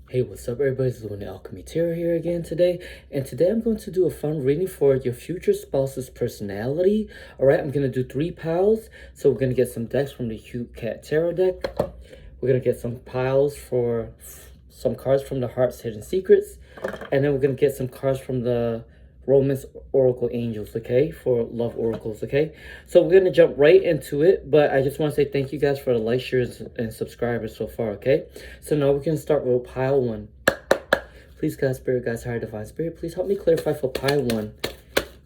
Hey, what's up everybody? It's the Alchemy Tarot here again today. And today I'm going to do a fun reading for your future spouse's personality. Alright, I'm going to do 3 piles. So we're going to get some decks from the Cute Cat Tarot deck. We're going to get some piles for some cards from the Heart's Hidden Secrets. And then we're going to get some cards from the Romance Oracle Angels, okay? For love oracles, okay? So we're going to jump right into it, but I just want to say thank you guys for the likes, shares, and subscribers so far, okay? So now we're going to start with pile 1. Please, God, Spirit, God's Higher Divine Spirit, please help me clarify for pile 1.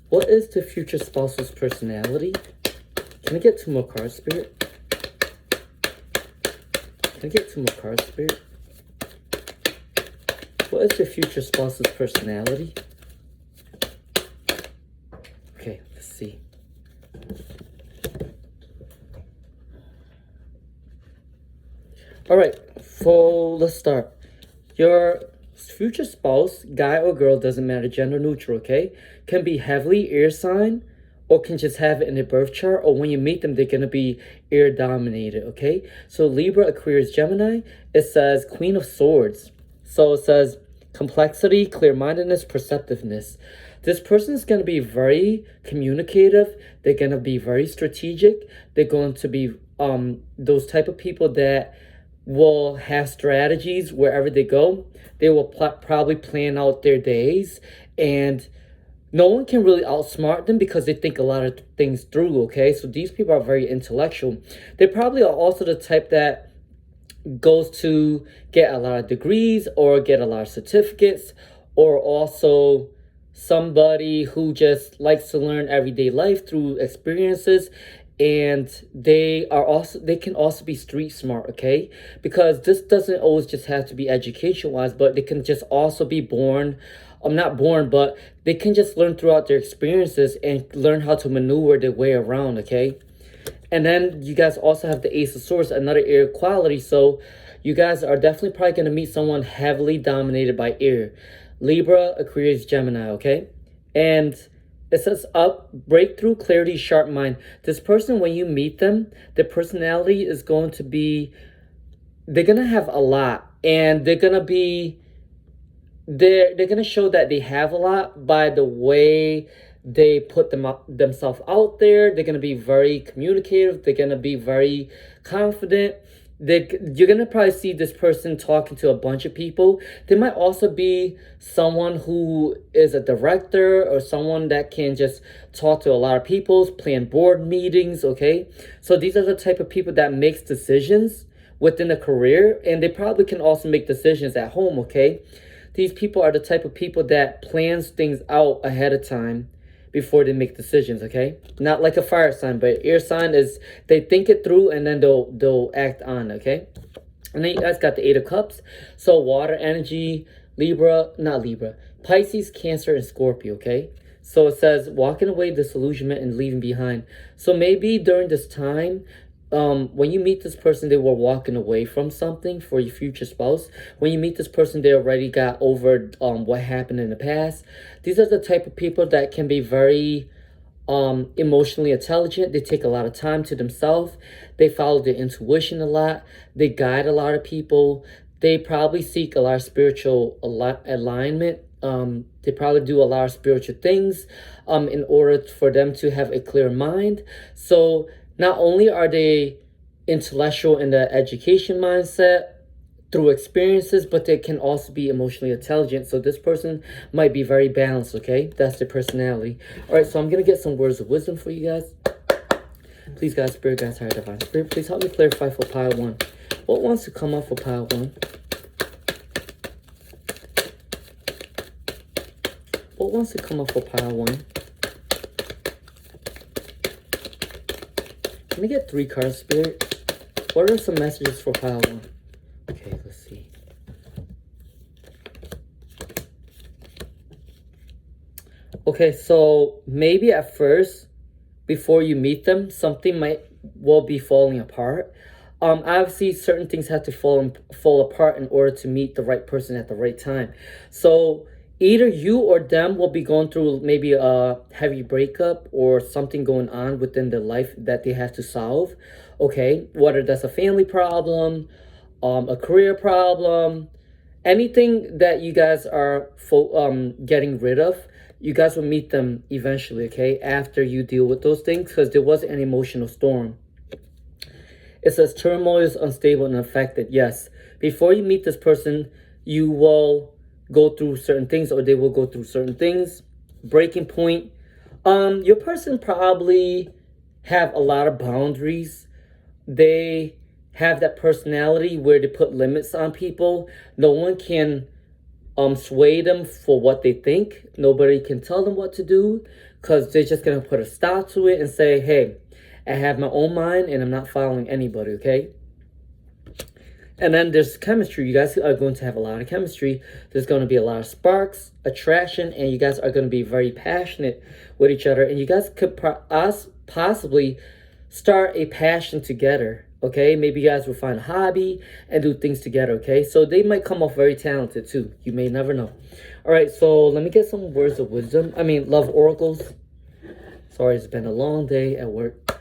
What is the future spouse's personality? Can I get 2 more cards, Spirit? Can I get 2 more cards, Spirit? What is the future spouse's personality? Okay, let's see. Alright, so let's start. Your future spouse, guy or girl, doesn't matter, gender neutral, okay? Can be heavily air sign, or can just have it in their birth chart, or when you meet them, they're going to be air dominated, okay? So Libra, Aquarius, Gemini, it says Queen of Swords. So it says complexity, clear-mindedness, perceptiveness. This person is going to be very communicative. They're going to be very strategic. They're going to be those type of people that will have strategies wherever they go. They will probably plan out their days, and no one can really outsmart them because they think a lot of things through, okay? So these people are very intellectual. They probably are also the type that goes to get a lot of degrees or get a lot of certificates, or also somebody who just likes to learn everyday life through experiences. And they can also be street smart, okay? Because this doesn't always just have to be education wise, but they can just also be born, not born, but they can just learn throughout their experiences and learn how to maneuver their way around, okay? And then you guys also have the Ace of Swords, another air quality. So you guys are definitely probably going to meet someone heavily dominated by air. Libra, Aquarius, Gemini, okay? And it says up, breakthrough, clarity, sharp mind. This person, when you meet them, their personality is going to be, they're going to have a lot. And they're going to be, they're going to show that they have a lot by the way they put themselves out there. They're going to be very communicative. They're going to be very confident. You're going to probably see this person talking to a bunch of people. They might also be someone who is a director or someone that can just talk to a lot of people, plan board meetings, okay? So these are the type of people that makes decisions within a career, and they probably can also make decisions at home, okay? These people are the type of people that plans things out ahead of time before they make decisions, okay? Not like a fire sign, but air sign is they think it through and then they'll act on, okay? And then you guys got the 8 of Cups. So water energy, Pisces, Cancer, and Scorpio, okay? So it says walking away, disillusionment, and leaving behind. So maybe during this time, when you meet this person, they were walking away from something for your future spouse. When you meet this person, they already got over what happened in the past. These are the type of people that can be very emotionally intelligent. They take a lot of time to themselves. They follow their intuition a lot. They guide a lot of people. They probably seek a lot of spiritual alignment. They probably do a lot of spiritual things in order for them to have a clear mind. So not only are they intellectual in the education mindset through experiences, but they can also be emotionally intelligent. So this person might be very balanced, okay? That's their personality. All right, so I'm going to get some words of wisdom for you guys. Please, God, Spirit, God's Higher Divine Spirit, please help me clarify for pile 1. What wants to come up for pile 1? What wants to come up for pile 1? Let me get 3 cards, Spirit. What are some messages for pile 1? Okay, let's see. Okay, so maybe at first, before you meet them, something will be falling apart. Obviously, certain things have to fall apart in order to meet the right person at the right time. So either you or them will be going through maybe a heavy breakup or something going on within their life that they have to solve. Okay, whether that's a family problem, a career problem, anything that you guys are getting rid of, you guys will meet them eventually, okay? After you deal with those things, because there was an emotional storm. It says turmoil is unstable and affected. Yes. Before you meet this person, you will go through certain things, or they will go through certain things. Breaking point. Your person probably have a lot of boundaries. They have that personality where they put limits on people. No one can sway them for what they think. Nobody can tell them what to do, because they're just gonna put a stop to it and say, hey, I have my own mind and I'm not following anybody, okay? And then there's chemistry. You guys are going to have a lot of chemistry. There's going to be a lot of sparks, attraction, and you guys are going to be very passionate with each other. And you guys could possibly start a passion together, okay? Maybe you guys will find a hobby and do things together, okay? So they might come off very talented too. You may never know. All right, so let me get some words of wisdom. Love oracles. Sorry, it's been a long day at work.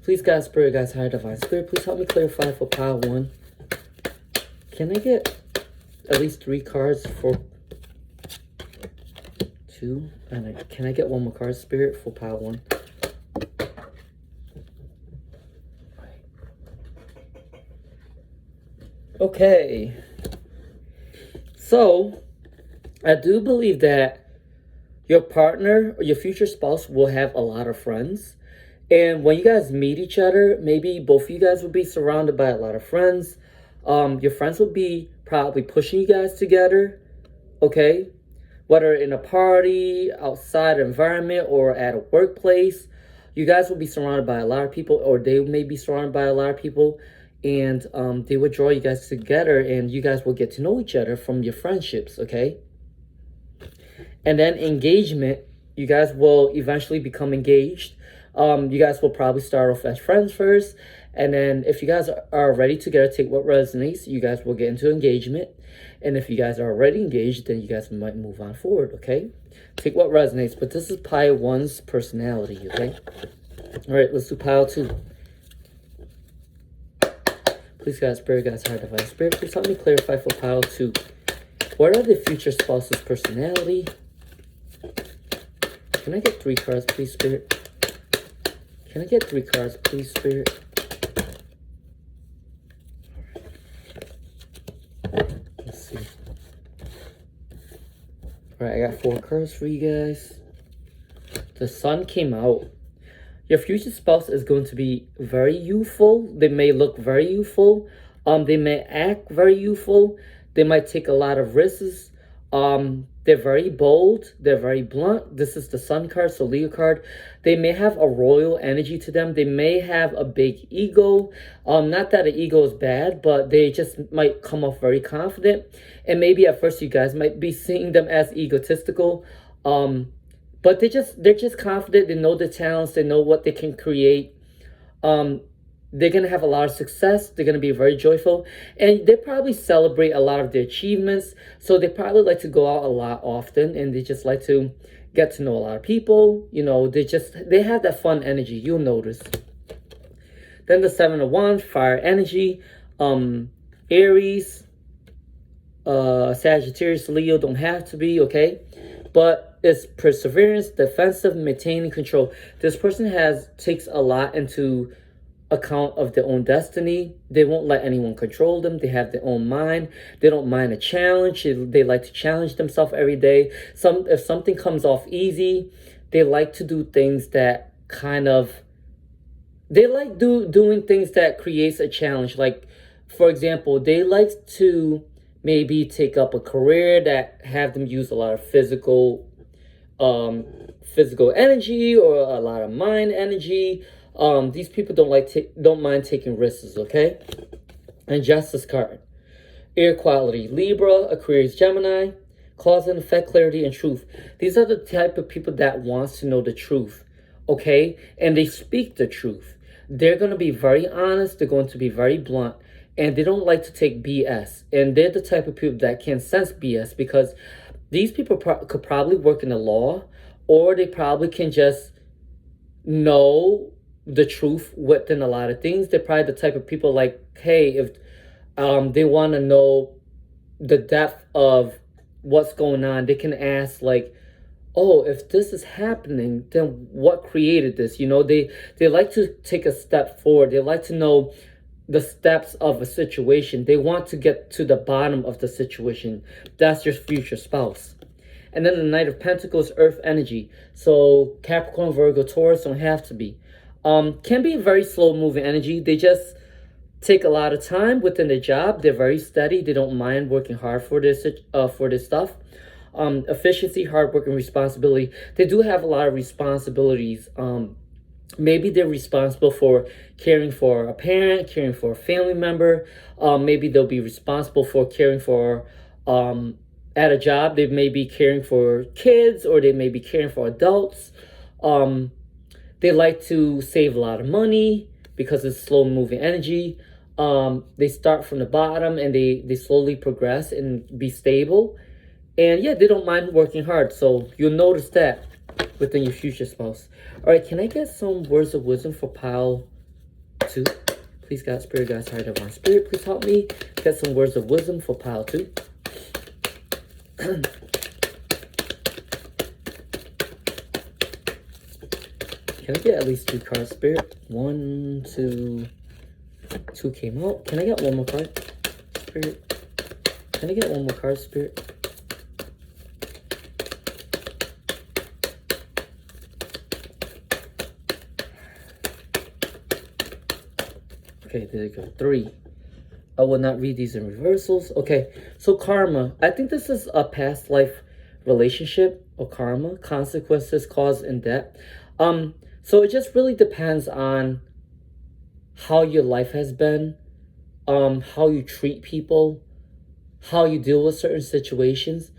Please, God, Spirit, guys, higher divine Spirit, please help me clarify for pile 1. Can I get at least 3 cards for 2? And can I get 1 more card, Spirit, for pile 1? Okay. So, I do believe that your partner or your future spouse will have a lot of friends. And when you guys meet each other, maybe both of you guys will be surrounded by a lot of friends. Your friends will be probably pushing you guys together, okay? Whether in a party, outside environment, or at a workplace, you guys will be surrounded by a lot of people, or they may be surrounded by a lot of people, and they will draw you guys together, and you guys will get to know each other from your friendships, okay? And then engagement, you guys will eventually become engaged. You guys will probably start off as friends first, and then if you guys are ready together, take what resonates. You guys will get into engagement, and if you guys are already engaged, then you guys might move on forward, okay? Take what resonates, but this is pile 1's personality, okay? All right, let's do pile 2. Please, God, Spirit, God's higher divine Spirit, please help me clarify for pile 2. What are the future spouse's personality? Can I get 3 cards, please, Spirit? Can I get 3 cards, please, Spirit? Let's see. Alright, I got 4 cards for you guys. The Sun came out. Your future spouse is going to be very youthful. They may look very youthful. They may act very youthful. They might take a lot of risks. They're very bold. They're very blunt. This is the Sun card, so Leo card. They may have a royal energy to them. They may have a big ego. Not that an ego is bad, but they just might come off very confident. And maybe at first you guys might be seeing them as egotistical. But they're just confident. They know the talents. They know what they can create. They're going to have a lot of success. They're going to be very joyful. And they probably celebrate a lot of their achievements. So they probably like to go out a lot often. And they just like to get to know a lot of people. You know, they have that fun energy. You'll notice. Then the 7 of Wands, fire energy. Aries, Sagittarius, Leo don't have to be, okay? But it's perseverance, defensive, maintaining control. This person takes a lot into account of their own destiny. They won't let anyone control them. They have their own mind. They don't mind a challenge. They like to challenge themselves every day. If something comes off easy, they like to do things that they like doing things that creates a challenge. Like, for example, they like to maybe take up a career that have them use a lot of physical energy or a lot of mind energy. These people don't mind taking risks, okay? And Justice card. Air quality. Libra, Aquarius, Gemini. Cause and effect, clarity, and truth. These are the type of people that wants to know the truth, okay? And they speak the truth. They're going to be very honest. They're going to be very blunt. And they don't like to take BS. And they're the type of people that can sense BS, because these people could probably work in the law, or they probably can just know the truth within a lot of things. They're probably the type of people like, hey, if they want to know the depth of what's going on. They can ask like, oh, if this is happening, then what created this? You know, they like to take a step forward. They like to know the steps of a situation. They want to get to the bottom of the situation. That's your future spouse. And then the Knight of Pentacles, Earth energy. So Capricorn, Virgo, Taurus don't have to be. Can be very slow moving energy. They just take a lot of time within the job. They're very steady. They don't mind working hard for this stuff. Efficiency, hard work, and responsibility. They do have a lot of responsibilities. Maybe they're responsible for caring for a parent, caring for a family member. Maybe they'll be responsible for caring for, at a job, they may be caring for kids, or they may be caring for adults. They like to save a lot of money because it's slow moving energy. They start from the bottom and they slowly progress and be stable. And yeah, they don't mind working hard. So you'll notice that within your future spouse. All right, can I get some words of wisdom for pile 2? Please, God, Spirit, God's higher divine Spirit, please help me get some words of wisdom for pile 2. Can I get at least 2 cards, Spirit? 1, 2. 2 came out. Can I get one more card, Spirit? Can I get one more card, Spirit? Okay, there you go. 3. I will not read these in reversals. Okay, so karma. I think this is a past life relationship or karma. Consequences, cause, and debt. So it just really depends on how your life has been, how you treat people, how you deal with certain situations.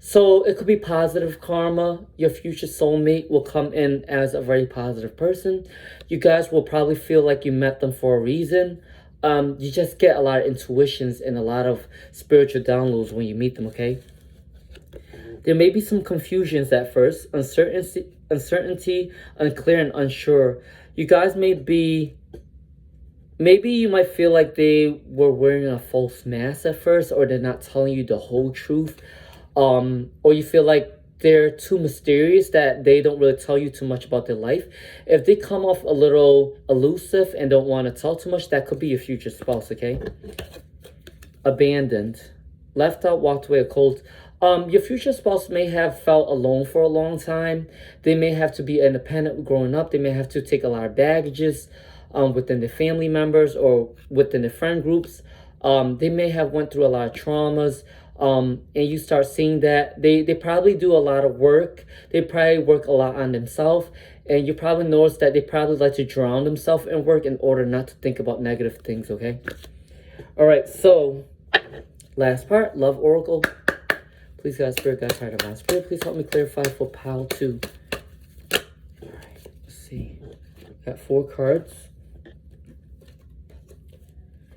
So it could be positive karma. Your future soulmate will come in as a very positive person. You guys will probably feel like you met them for a reason. You just get a lot of intuitions and a lot of spiritual downloads when you meet them, okay? There may be some confusions at first, uncertainty, unclear, and unsure. You guys maybe you might feel like they were wearing a false mask at first, or they're not telling you the whole truth. Or you feel like they're too mysterious that they don't really tell you too much about their life. If they come off a little elusive and don't want to tell too much, that could be your future spouse, okay? Abandoned. Left out, walked away, or cold. Your future spouse may have felt alone for a long time. They may have to be independent growing up. They may have to take a lot of baggages within their family members or within the friend groups. They may have went through a lot of traumas. And you start seeing that they probably do a lot of work. They probably work a lot on themselves. And you probably notice that they probably like to drown themselves in work in order not to think about negative things, okay? All right, so last part, love oracle. Please, God, Spirit, God's higher divine Spirit, please help me clarify for pile 2. All right, let's see. Got 4 cards.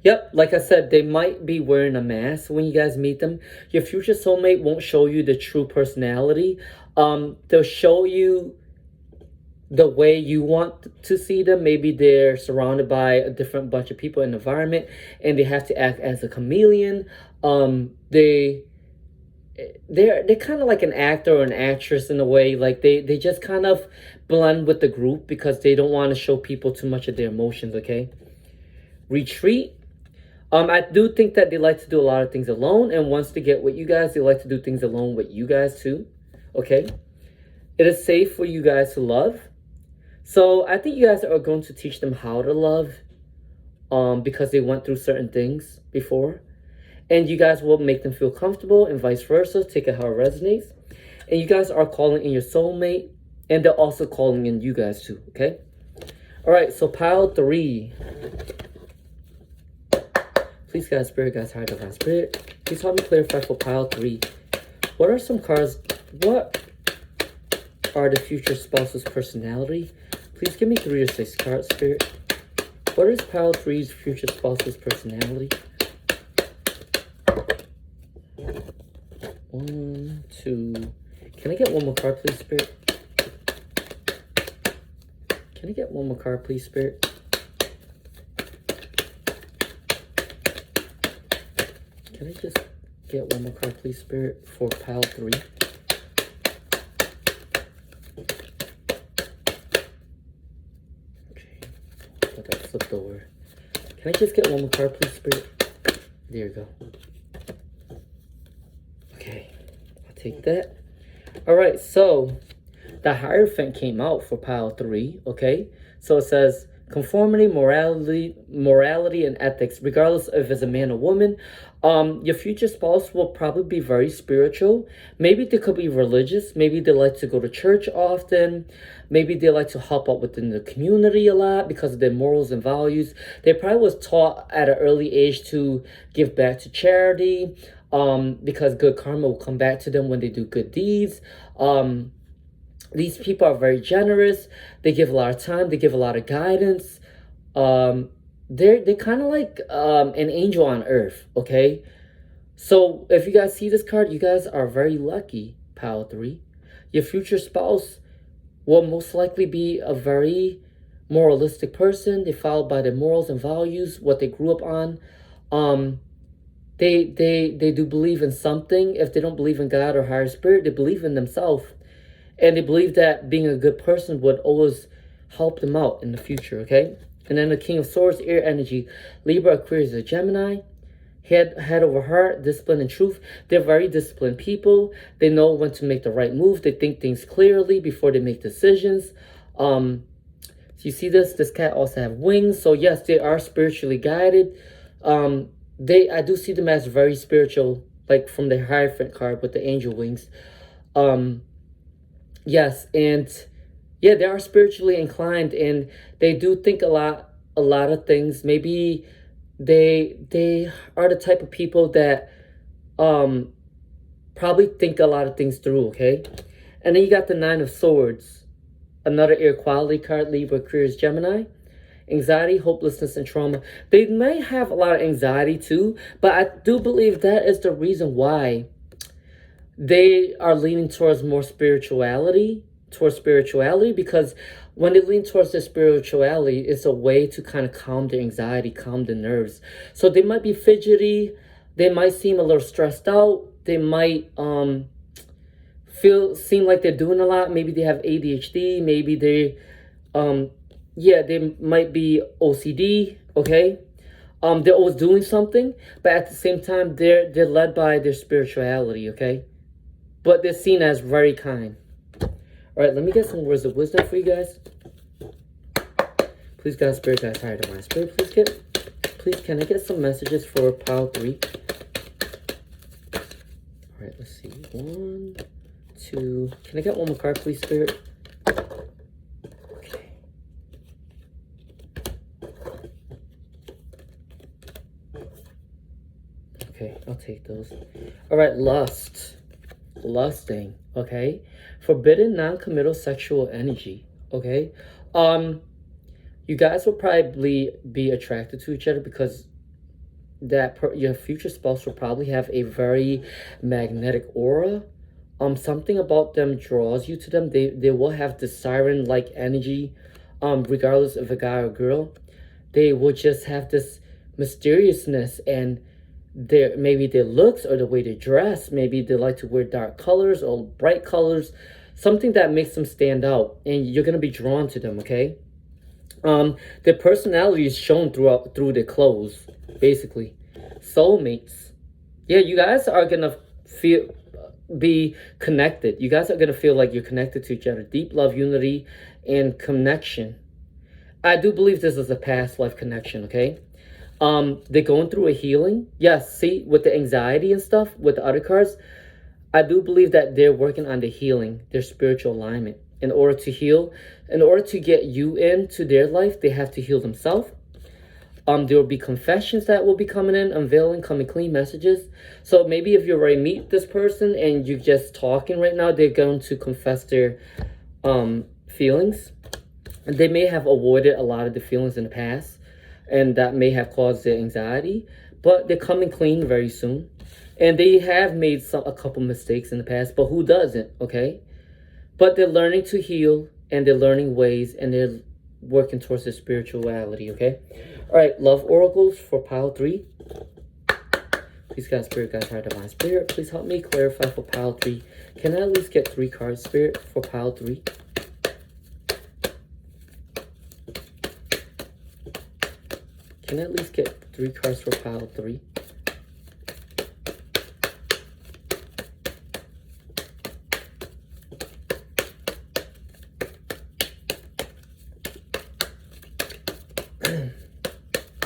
Yep, like I said, they might be wearing a mask when you guys meet them. Your future soulmate won't show you the true personality. They'll show you the way you want to see them. Maybe they're surrounded by a different bunch of people in the environment, and they have to act as a chameleon. They're kind of like an actor or an actress in a way. Like they just kind of blend with the group because they don't want to show people too much of their emotions, okay? Retreat. I do think that they like to do a lot of things alone, and once they get with you guys, they like to do things alone with you guys too, okay? It is safe for you guys to love. So I think you guys are going to teach them how to love because they went through certain things before. And you guys will make them feel comfortable and vice versa. Take it how it resonates. And you guys are calling in your soulmate, and they're also calling in you guys too, okay? All right, so pile 3. Please, God, Spirit, God's higher divine Spirit, please help me clarify for pile 3. What are some cards? What are the future spouse's personality? Please give me 3 or 6 cards, Spirit. What is pile 3's future spouse's personality? 1, 2. Can I get one more card, please, Spirit? Can I get one more card, please, Spirit? can I just get one more card, please, Spirit, for pile 3? Okay, I got flipped over. Can I just get one more card, please, Spirit? There you go. Okay, I'll take that. All right, so the Hierophant came out for pile 3, okay? So it says, conformity, morality, and ethics, regardless if it's a man or woman. Your future spouse will probably be very spiritual. Maybe they could be religious. Maybe they like to go to church often. Maybe they like to help out within the community a lot because of their morals and values. They probably was taught at an early age to give back to charity, because good karma will come back to them when they do good deeds. These people are very generous. They give a lot of time. They give a lot of guidance. They're kind of like an angel on earth, okay? So if you guys see this card, you guys are very lucky, pile 3. Your future spouse will most likely be a very moralistic person. They follow by their morals and values, what they grew up on. They do believe in something. If they don't believe in God or higher spirit, they believe in themselves. And they believe that being a good person would always help them out in the future, okay? And then the King of Swords, air energy, Libra, Aquarius, a Gemini. Head over heart, discipline and truth. They're very disciplined people. They know when to make the right move. They think things clearly before they make decisions. So you see this? This cat also have wings. So yes, they are spiritually guided. I do see them as very spiritual, like from the Hierophant card with the angel wings. Yes, and yeah, they are spiritually inclined, and they do think a lot of things. Maybe they are the type of people that probably think a lot of things through, okay? And then you got the Nine of Swords, another air quality card, Libra, Aquarius, Gemini. Anxiety, hopelessness, and trauma. They may have a lot of anxiety too, but I do believe that is the reason why they are leaning towards more spirituality, because when they lean towards their spirituality, it's a way to kind of calm their anxiety, calm the nerves. So they might be fidgety, they might seem a little stressed out, they might seem like they're doing a lot. Maybe they have ADHD, maybe they they might be OCD, okay? They're always doing something, but at the same time, they're led by their spirituality, okay? But they're seen as very kind. All right, let me get some words of wisdom for you guys. Please, God, Spirit, guys, higher divine Spirit, please, can I get some messages for pile 3? All right, let's see. 1, 2. Can I get one more card, please, Spirit? Okay. Okay, I'll take those. All right, lusting, okay? Forbidden non-committal sexual energy, okay? You guys will probably be attracted to each other because your future spouse will probably have a very magnetic aura. Something about them draws you to them. They will have this siren-like energy, regardless of a guy or girl. They will just have this mysteriousness, and maybe their looks or the way they dress. Maybe they like to wear dark colors or bright colors, something that makes them stand out, and you're gonna be drawn to them, okay? Their personality is shown through their clothes, basically. Soulmates. Yeah, you guys are gonna be connected. You guys are gonna feel like you're connected to each other. Deep love, unity, and connection. I do believe this is a past life connection, okay? They're going through a healing. Yes, see, with the anxiety and stuff, with the other cards, I do believe that they're working on the healing, their spiritual alignment. In order to heal, in order to get you into their life, they have to heal themselves. There will be confessions that will be coming in, unveiling, coming clean messages. So maybe if you already meet this person and you're just talking right now, they're going to confess their feelings. And they may have avoided a lot of the feelings in the past, and that may have caused their anxiety, but they're coming clean very soon. And they have made a couple mistakes in the past, but who doesn't, okay? But they're learning to heal, and they're learning ways, and they're working towards their spirituality, okay? All right, love oracles for pile 3. Please, God, Spirit, God, Higher Divine Spirit, please help me clarify for pile 3. Can I at least get 3 cards, Spirit, for pile 3? Can I at least get 3 cards for pile 3?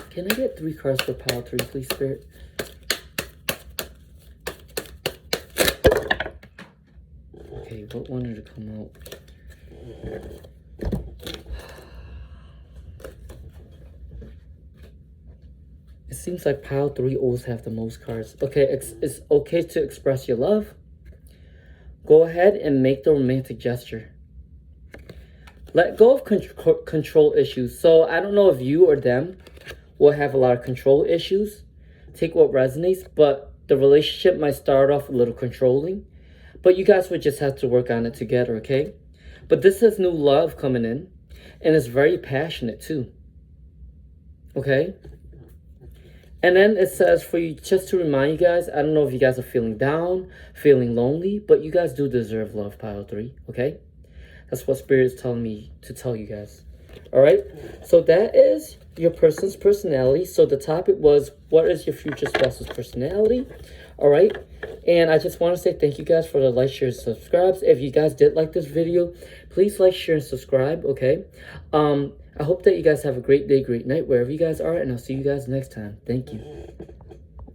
Can I get 3 cards for pile 3, please, Spirit? Okay, what wanted to come out? It seems like pile 3 always have the most cards. Okay, it's okay to express your love. Go ahead and make the romantic gesture. Let go of control issues. So I don't know if you or them will have a lot of control issues. Take what resonates, but the relationship might start off a little controlling. But you guys would just have to work on it together, okay? But this is new love coming in, and it's very passionate too. Okay? And then it says for you, just to remind you guys, I don't know if you guys are feeling down, feeling lonely, but you guys do deserve love, pile 3, okay? That's what Spirit is telling me to tell you guys. All right? So that is your person's personality. So the topic was, what is your future spouse's personality? All right? And I just want to say thank you guys for the like, share, and subscribes. If you guys did like this video, please like, share, and subscribe, okay? I hope that you guys have a great day, great night, wherever you guys are, and I'll see you guys next time. Thank you.